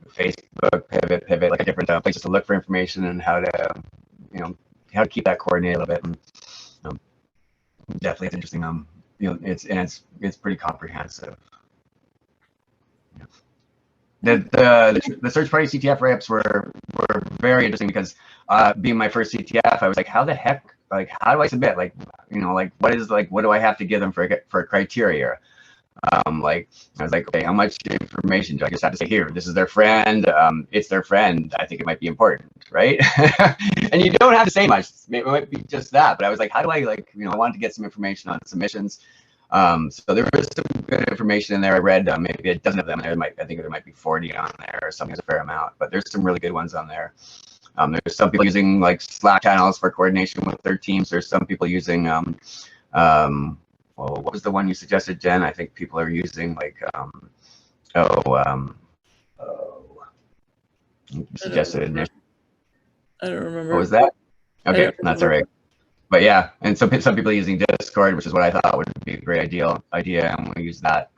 Facebook, pivot, like different places to look for information and how to, how to keep that coordinated a little bit. And definitely, it's interesting. It's pretty comprehensive. The search party CTF write-ups were very interesting because being my first CTF, I was like, how the heck, like, how do I submit? Like, what do I have to give them for a criteria? I was like, okay, how much information do I just have to say here? This is their friend. It's their friend. I think it might be important, right? And you don't have to say much. It might be just that. But I was like, how do I I wanted to get some information on submissions. So there was some good information in there. I read maybe a dozen of them. I think there might be 40 on there or something. There's a fair amount, but there's some really good ones on there. There's some people using like Slack channels for coordination with their teams. There's some people using well, what was the one you suggested, Jen? I think people are using like you suggested initially. I don't remember. What was that? Okay, that's all right. But yeah, and some people are using Discord, which is what I thought would be a great idea, and we used that.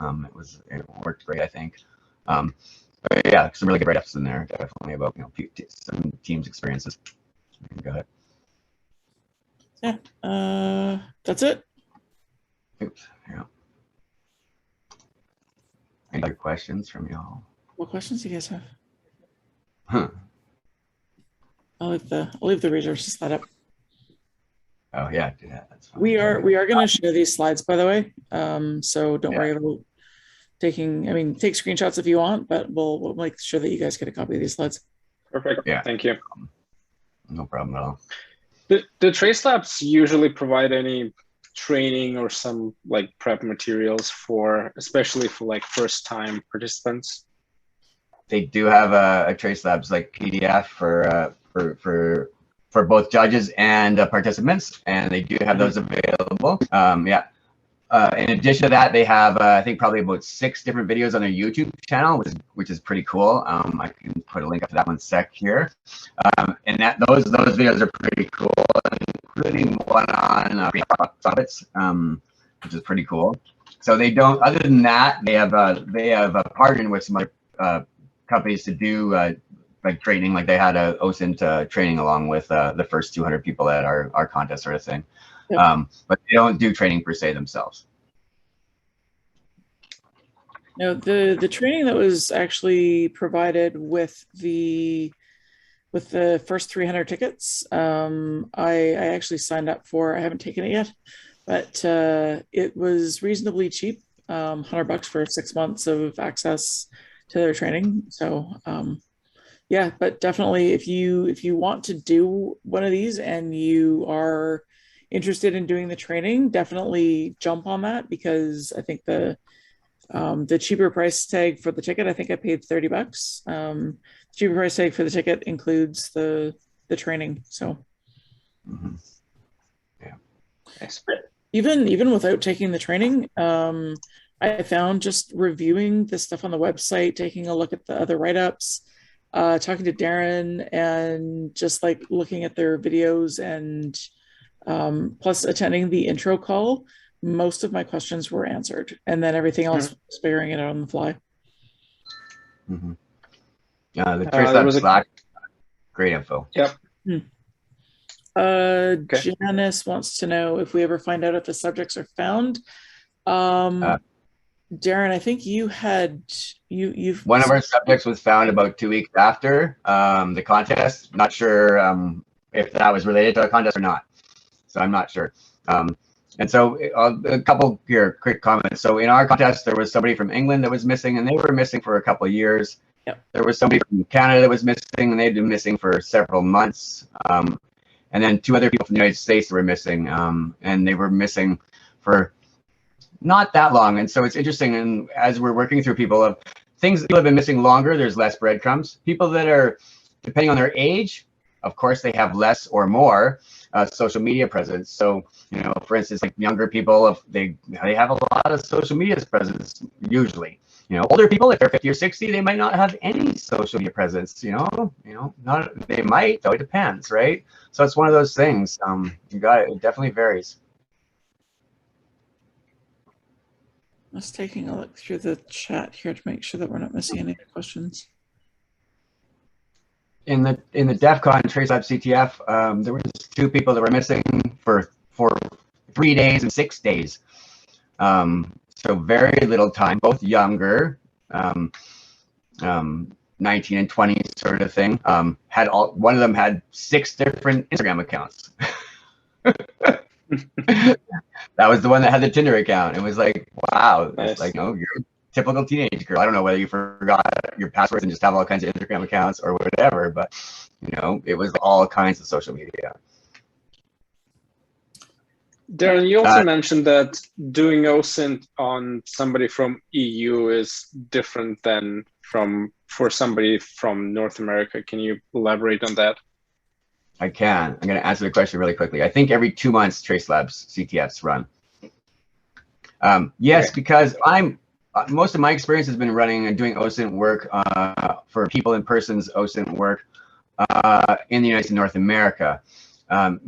It worked great, I think. But yeah, some really good write-ups in there, definitely about some teams' experiences. Go ahead. Yeah, that's it. Oops. Yeah. Any other questions from y'all? What questions do you guys have? Huh. I'll leave the resources slide up. Oh yeah, do that. That's fine. We are going to share these slides, by the way. So don't worry about take screenshots if you want, but we'll make sure that you guys get a copy of these slides. Perfect. Yeah. Thank you. No problem at all. The Tracelabs usually provide any training or some like prep materials especially for like first time participants? They do have a Tracelabs like PDF for both judges and participants, and they do have those available. In addition to that, they have I think probably about 6 different videos on their YouTube channel, which is pretty cool. I can put a link up to that one sec here, and those videos are pretty cool, including one on topics, which is pretty cool. So they don't. Other than that, they have partnered with some other companies to do like training. Like they had a OSINT training along with the first 200 people at our contest sort of thing. Yep. But they don't do training per se themselves. No, the training that was actually provided with the first 300 tickets, I actually signed up for. I haven't taken it yet, but it was reasonably cheap. $100 for 6 months of access to their training. So yeah, but definitely if you want to do one of these and you are interested in doing the training, definitely jump on that, because I think the cheaper price tag for the ticket, I think I paid $30. Cheaper price tag for the ticket includes the training. So yeah, Nice. even without taking the training, I found just reviewing the stuff on the website, taking a look at the other write-ups, talking to Darren, and just like looking at their videos, and plus attending the intro call, most of my questions were answered, and then everything else was figuring it out on the fly. Yeah, the Tracelabs Slack, great info. Yep. Janice wants to know if we ever find out if the subjects are found. Darren, I think you've one of our subjects was found about 2 weeks after the contest. Not sure if that was related to the contest or not, so I'm not sure. And so a couple here quick comments. So in our contest, there was somebody from England that was missing, and they were missing for a couple of years. Yep. There was somebody from Canada that was missing, and they'd been missing for several months. And then 2 other people from the United States were missing, and they were missing for not that long. And so it's interesting, and as we're working through people have been missing longer, there's less breadcrumbs. People that are, depending on their age, of course, they have less or more social media presence. So, you know, for instance, like younger people, they have a lot of social media presence usually. You know, older people, if they're 50 or 60, they might not have any social media presence. They might, though it depends, right? So it's one of those things. You got it. It definitely varies. I was taking a look through the chat here to make sure that we're not missing any questions. In the DefCon Tracelabs CTF, there was 2 people that were missing for 3 days and 6 days. So very little time, both younger, 19 and 20 sort of thing. One of them had 6 different Instagram accounts. That was the one that had the Tinder account. It was like, wow, nice. It's like, you're a typical teenage girl. I don't know whether you forgot your passwords and just have all kinds of Instagram accounts or whatever, but it was all kinds of social media. Darren, you also mentioned that doing OSINT on somebody from EU is different than for somebody from North America. Can you elaborate on that? I can. I'm going to answer the question really quickly. I think every 2 months Tracelabs CTFs run. Yes, okay. Because most of my experience has been running and doing OSINT work for people in person's OSINT work in the United States, North America. And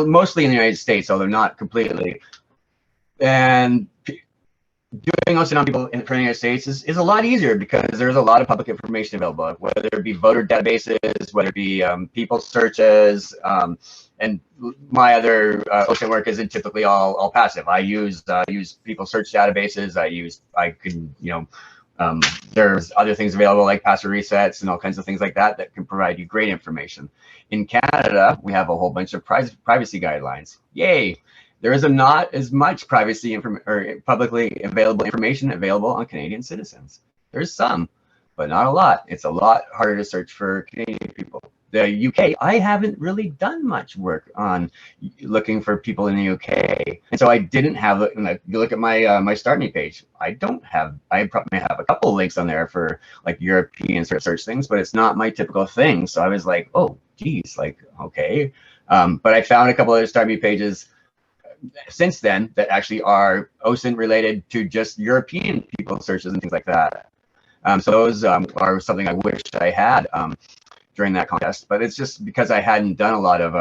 mostly in the United States, although not completely. And doing OSINT on people in the United States is a lot easier because there's a lot of public information available, whether it be voter databases, whether it be people searches, and my other OSINT work isn't typically all passive. I use people search databases. There's other things available like password resets and all kinds of things like that can provide you great information. In Canada, we have a whole bunch of privacy guidelines. Yay! There is not as much privacy or publicly available information available on Canadian citizens. There's some, but not a lot. It's a lot harder to search for Canadian people. The UK, I haven't really done much work on looking for people in the UK, and so I didn't have. If you look at my Start Me page, I probably have a couple of links on there for like European search things, but it's not my typical thing. So I was like, oh, geez, like okay. But I found a couple of Start Me pages since then that actually are OSINT related to just European people searches and things like that. So those are something I wish I had during that contest, but it's just because I hadn't done a lot of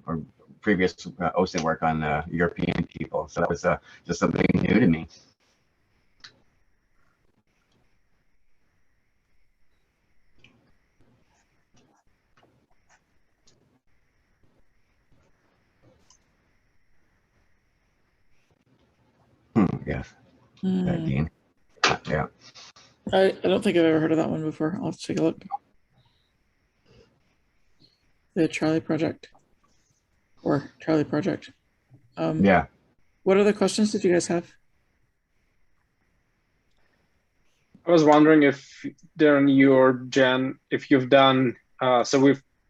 or previous OSINT work on European people. So that was just something new to me. Yes. Dean. Yeah. I don't think I've ever heard of that one before. I'll have to take a look. The Charlie Project. Or Charlie Project. Yeah. What other questions did you guys have? I was wondering if Darren, you or Jen, if you've done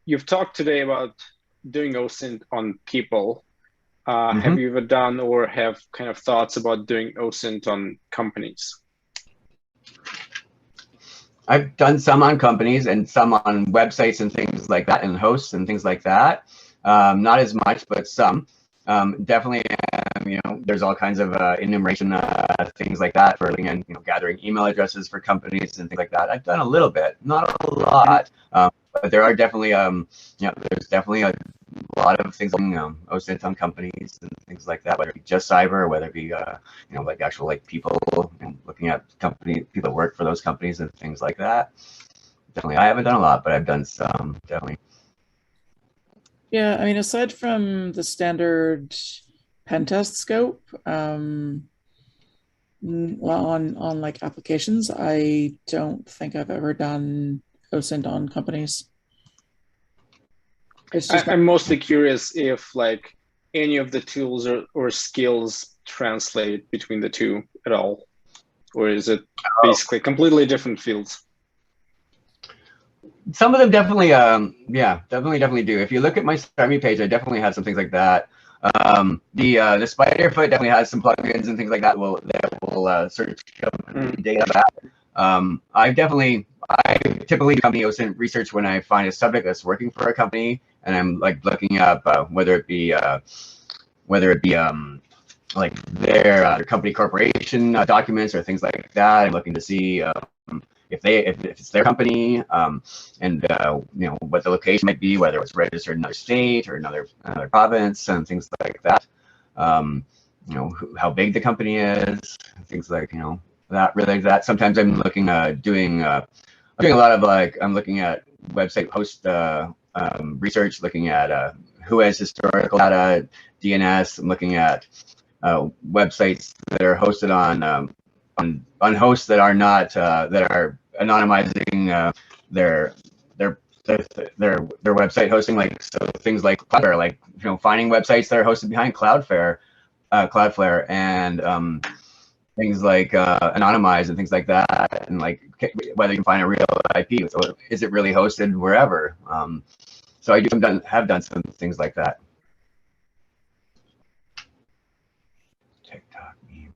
you've talked today about doing OSINT on people. Have you ever done or have kind of thoughts about doing OSINT on companies? I've done some on companies and some on websites and things like that, and hosts and things like that. Not as much, but some. Definitely, you know, there's all kinds of enumeration things like that for looking and, you know, gathering email addresses for companies and things like that. I've done a little bit, not a lot, but there are definitely, you know, there's definitely a lot of things on OSINT on companies and things like that, whether it be just cyber or whether it be, you know, like actual like people and looking at people that work for those companies and things like that. Definitely, I haven't done a lot, but I've done some, definitely. Yeah, I mean, aside from the standard pen test scope, well, on like applications, I don't think I've ever done OSINT on companies. It's just I'm mostly curious if like any of the tools or skills translate between the two at all, or is it basically completely different fields? Some of them definitely, yeah, definitely do. If you look at my Start Me page, I definitely have some things like that. The Spiderfoot definitely has some plugins and things like that that will search company data back. I typically do company OSINT research when I find a subject that's working for a company, and I'm like looking up whether it be like their company corporation documents or things like that. I'm looking to see if it's their company, and you know, what the location might be, whether it's registered in another state or another province and things like that. You know, how big the company is, things like, you know, that. Sometimes I'm looking doing a lot of like, I'm looking at website host research, looking at who has historical data, DNS. I'm looking at websites that are hosted on hosts that are not that are anonymizing their website hosting, like, so things like Cloudflare, like, you know, finding websites that are hosted behind Cloudflare and things like anonymize and things like that, and like whether you can find a real IP, so is it really hosted wherever. So I have done some things like that. TikTok meme.